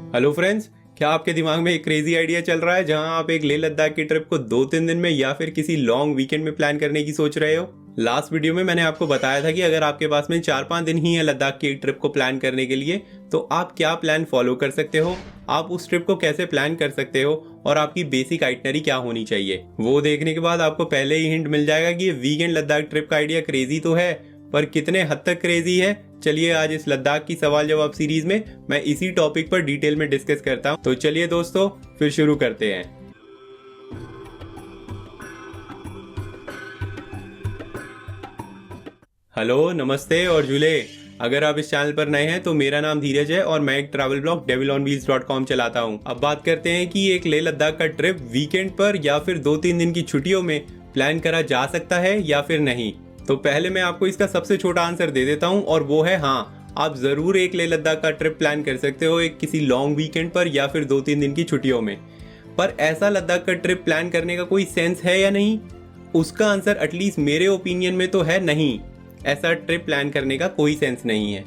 Hello friends, क्या आपके दिमाग में एक क्रेजी आइडिया चल रहा है जहां आप एक लेह लद्दाख की ट्रिप को 2-3 दिन में या फिर किसी लॉन्ग वीकेंड में प्लान करने की सोच रहे हो? लास्ट वीडियो में मैंने आपको बताया था कि अगर आपके पास में 4-5 दिन ही है लद्दाख की एक ट्रिप को प्लान करने के लिए, तो आप क्या प्लान फॉलो कर सकते हो, आप उस ट्रिप को कैसे प्लान कर सकते हो और आपकी बेसिक आइटनरी क्या होनी चाहिए। वो देखने के बाद आपको पहले ही हिंट मिल जाएगा कि ये वीकेंड लद्दाख ट्रिप का आइडिया क्रेजी तो है, पर कितने हद तक क्रेजी है। चलिए आज इस लद्दाख की सवाल जवाब सीरीज में मैं इसी टॉपिक पर डिटेल में डिस्कस करता हूँ। तो चलिए दोस्तों, फिर शुरू करते हैं। हेलो, नमस्ते और जुले। अगर आप इस चैनल पर नए हैं तो मेरा नाम धीरज है और मैं एक ट्रैवल ब्लॉग devilonwheels.com चलाता हूँ। अब बात करते हैं कि एक लेह लद्दाख का ट्रिप वीकेंड पर या फिर 2-3 दिन की छुट्टियों में प्लान करा जा सकता है या फिर नहीं। तो पहले मैं आपको इसका सबसे छोटा आंसर दे देता हूं और वो है हाँ, आप जरूर एक लेह लद्दाख का ट्रिप प्लान कर सकते हो एक किसी लॉन्ग वीकेंड पर या फिर 2-3 दिन की छुट्टियों में। पर ऐसा लद्दाख का ट्रिप प्लान करने का कोई सेंस है या नहीं? उसका आंसर एटलीस्ट मेरे ओपिनियन में तो है नहीं। ऐसा ट्रिप प्लान करने का कोई सेंस नहीं है।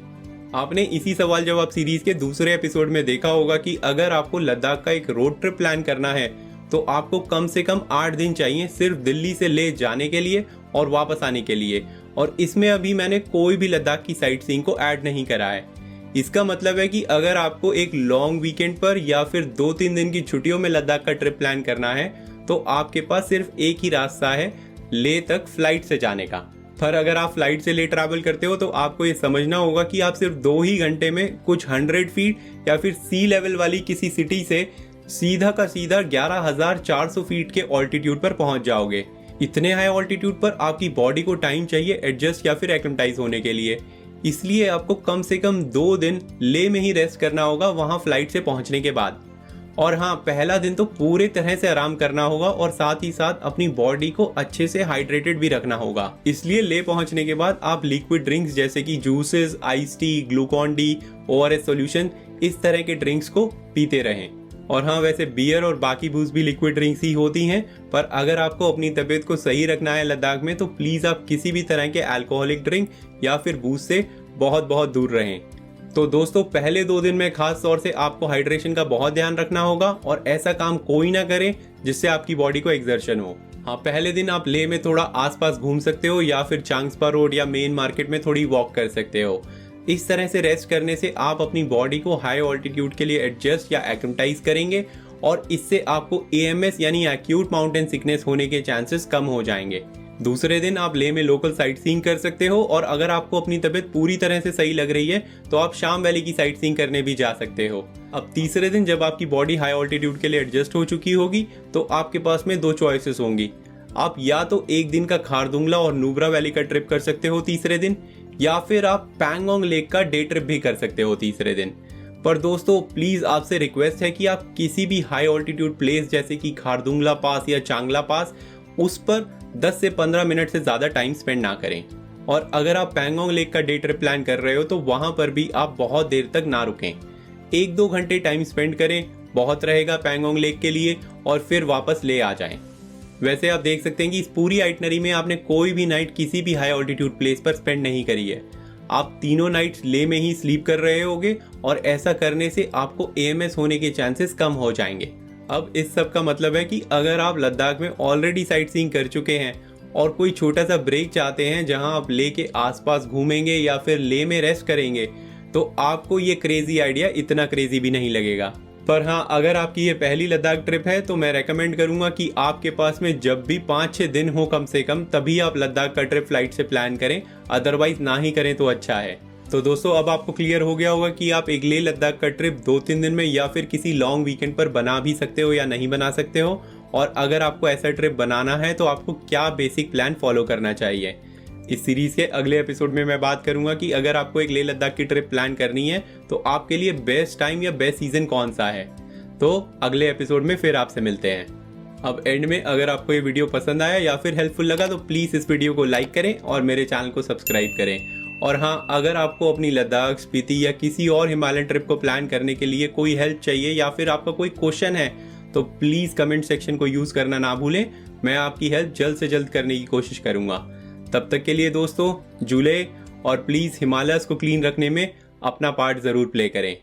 आपने इसी सवाल जवाब सीरीज के दूसरे एपिसोड में देखा होगा कि अगर आपको लद्दाख का एक रोड ट्रिप प्लान करना है तो आपको कम से कम 8 दिन चाहिए सिर्फ दिल्ली से लेह जाने के लिए और वापस आने के लिए। और इसमें अभी मैंने कोई भी लद्दाख की साइट सीइंग को ऐड नहीं करा है। इसका मतलब है कि अगर आपको एक लॉन्ग वीकेंड पर या फिर 2-3 दिन की छुट्टियों में लद्दाख का ट्रिप प्लान करना है तो आपके पास सिर्फ एक ही रास्ता है लेह तक फ्लाइट से जाने का। पर अगर आप फ्लाइट से लेह ट्रैवल करते हो तो आपको ये समझना होगा कि आप सिर्फ 2 ही घंटे में कुछ 100 फीट या फिर सी लेवल वाली किसी सिटी से सीधा का सीधा 11,400 फीट के ऑल्टीट्यूड पर पहुंच जाओगे। इतने हाई ऑल्टीट्यूड पर आपकी बॉडी को टाइम चाहिए एडजस्ट या फिर एक्लेमेटाइज होने के लिए। इसलिए आपको कम से कम 2 दिन लेह में ही रेस्ट करना होगा वहां फ्लाइट से पहुंचने के बाद। और हाँ, पहला दिन तो पूरे तरह से आराम करना होगा और साथ ही साथ अपनी बॉडी को अच्छे से हाइड्रेटेड भी रखना होगा। इसलिए लेह पहुंचने के बाद आप लिक्विड ड्रिंक्स जैसे कि juices, ice tea, Glucon D, ORS solution, इस तरह के ड्रिंक्स को पीते रहें। और हाँ, वैसे बियर और बाकी बूज भी लिक्विड ड्रिंक्स ही होती हैं, पर अगर आपको अपनी तबीयत को सही रखना है लद्दाख में तो प्लीज आप किसी भी तरह के अल्कोहलिक ड्रिंक या फिर बूज से बहुत बहुत दूर रहें। तो दोस्तों, पहले 2 दिन में खास तौर से आपको हाइड्रेशन का बहुत ध्यान रखना होगा और ऐसा काम कोई ना करे जिससे आपकी बॉडी को एक्सर्शन हो। हाँ, पहले दिन आप लेह में थोड़ा आसपास घूम सकते हो या फिर चांगस्पा रोड या मेन मार्केट में थोड़ी वॉक कर सकते हो। इस तरह से रेस्ट करने से आप अपनी बॉडी को हाई ऑल्टीट्यूड के लिए एडजस्ट या एक्लेमेटाइज करेंगे और इससे आपको AMS यानी एक्यूट माउंटेन सिकनेस होने के चांसेस कम हो जाएंगे। दूसरे दिन आप लेह में लोकल साइट सीइंग कर सकते हो और अगर आपको अपनी तबीयत पूरी तरह से सही लग रही है तो आप शाम वैली की साइट सीइंग करने भी जा सकते हो। अब तीसरे दिन जब आपकी बॉडी हाई ऑल्टीट्यूड के लिए एडजस्ट हो चुकी होगी तो आपके पास में 2 चॉइसेस होंगी। आप या तो एक दिन का खारदुंगला और नुब्रा वैली का ट्रिप कर सकते हो तीसरे दिन, या फिर आप पैंगोंग लेक का डे ट्रिप भी कर सकते हो तीसरे दिन। पर दोस्तों, प्लीज आपसे रिक्वेस्ट है कि आप किसी भी हाई ऑल्टीट्यूड प्लेस जैसे कि खारदुंगला पास या चांगला पास उस पर 10 से 15 मिनट से ज्यादा टाइम स्पेंड ना करें। और अगर आप पैंगोंग लेक का डे ट्रिप प्लान कर रहे हो तो वहां पर भी आप बहुत देर तक ना रुकें। 1-2 घंटे टाइम स्पेंड करें, बहुत रहेगा पैंगोंग लेक के लिए, और फिर वापस ले आ जाएं। वैसे आप देख सकते हैं कि इस पूरी आइटनरी में आपने कोई भी नाइट किसी भी हाई ऑल्टीट्यूड प्लेस पर स्पेंड नहीं करी है। आप तीनों नाइट्स लेह में ही स्लीप कर रहे होगे और ऐसा करने से आपको AMS होने के चांसेस कम हो जाएंगे। अब इस सब का मतलब है कि अगर आप लद्दाख में ऑलरेडी साइट सीइंग कर चुके हैं और कोई छोटा सा ब्रेक चाहते हैं जहां आप लेह के आसपास घूमेंगे या फिर लेह में रेस्ट करेंगे तो आपको ये क्रेजी आइडिया इतना क्रेजी भी नहीं लगेगा। पर हाँ, अगर आपकी ये पहली लद्दाख ट्रिप है तो मैं रेकमेंड करूंगा कि आपके पास में जब भी 5-6 दिन हो कम से कम तभी आप लद्दाख का ट्रिप फ्लाइट से प्लान करें, अदरवाइज ना ही करें तो अच्छा है। तो दोस्तों, अब आपको क्लियर हो गया होगा कि आप एक लेह लद्दाख का ट्रिप 2-3 दिन में या फिर किसी लॉन्ग वीकेंड पर बना भी सकते हो या नहीं बना सकते हो, और अगर आपको ऐसा ट्रिप बनाना है तो आपको क्या बेसिक प्लान फॉलो करना चाहिए। इस सीरीज के अगले एपिसोड में मैं बात करूंगा कि अगर आपको एक लेह लद्दाख की ट्रिप प्लान करनी है तो आपके लिए बेस्ट टाइम या बेस्ट सीजन कौन सा है। तो अगले एपिसोड में फिर आपसे मिलते हैं। अब एंड में अगर आपको ये वीडियो पसंद आया या फिर हेल्पफुल लगा तो प्लीज इस वीडियो को लाइक करें और मेरे चैनल को सब्सक्राइब करें। और हाँ, अगर आपको अपनी लद्दाख, स्पीति या किसी और हिमालयन ट्रिप को प्लान करने के लिए कोई हेल्प चाहिए या फिर आपका कोई क्वेश्चन है तो प्लीज कमेंट सेक्शन को यूज करना ना भूलें। मैं आपकी हेल्प जल्द से जल्द करने की कोशिश करूंगा। तब तक के लिए दोस्तों, जुले और प्लीज हिमालयस को क्लीन रखने में अपना पार्ट जरूर प्ले करें।